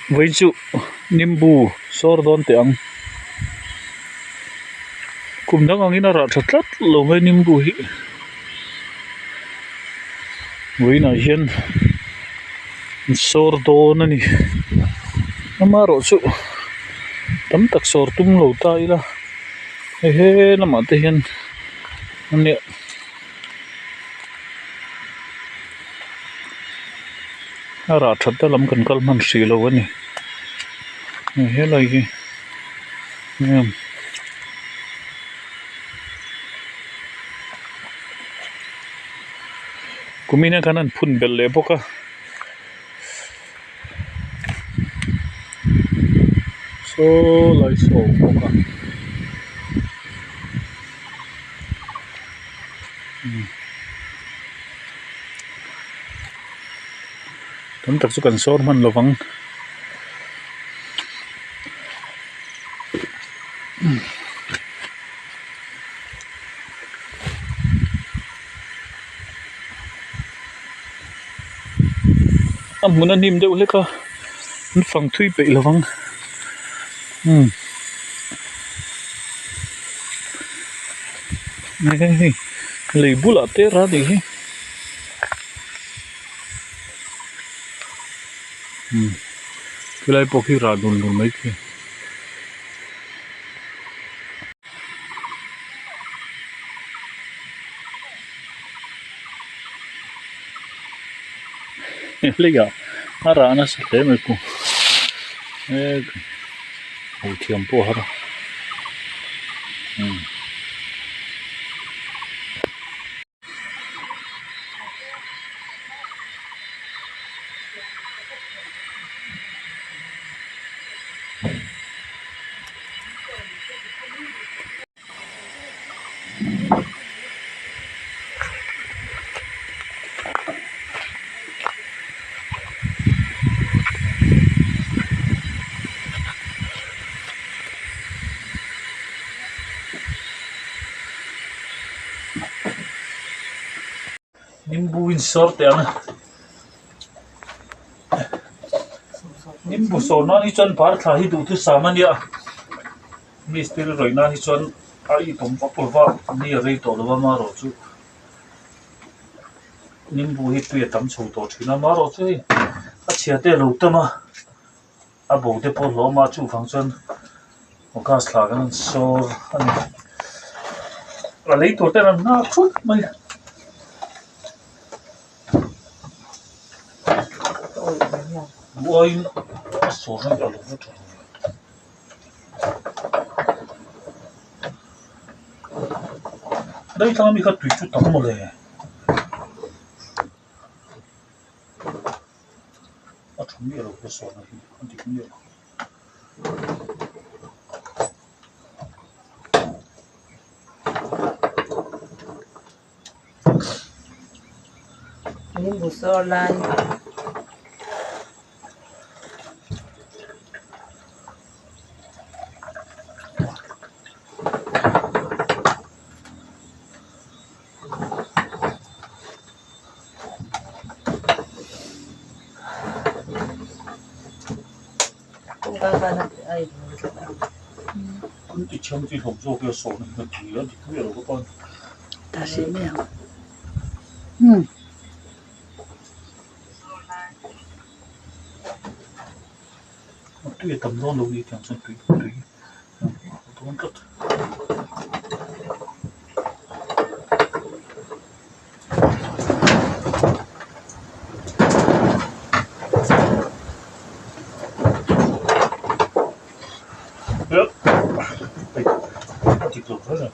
với chữ Nimbu Sawr đón tiếng cùng đó ngi nó ra thật rất lâu với Nimbu hi với này hiền Sawr đón này nó mà rõ chữ tấm tắc Sawr tung lâu tay là he nó mà thế hiền anh nè ra thật đó làm cần câu man xì lâu này he lại cái kumina kanan phun bel le boka so lai so boka tấm tak su kan Sawr man lovang muna nim deuh leka an fang thui pe lovang này lei bula te ra đi cái này bỏ khi ra đun đun mấy cái legal arana se teme ku o tiempo hara Nimbu in Sawr te ana Nimbu Sawrna ni chon par thla hi Duhthu samania mistri roina hi chon ai tom pa pulwa ni rei to lawa ma ro chu Nimbu hi tu tam chho to thina ma ro chu a chia te lo tama a bo te po lo ma chu phang chon o ka thla kan Sawr ani a lei to te na thut mai ôi số nó nhỏ lắm rồi đây thằng mình có tùy chút tắm một lề à chúng nhiều rồi cái số này không thì cũng nhiều Nimbu Sawrna cũng có ai cũng chỉ trong chỉ không做cái số này nó chỉ là chỉ biết là có con ta sẽ mèo tuy tầm lo lâu đi chẳng chân tùy tùy tôi cất thì được rồi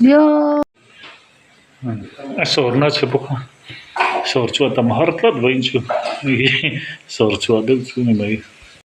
Yo. Sawrna se boka Sawr chua tam har tlat vain chu Sawr chua del chu ni mai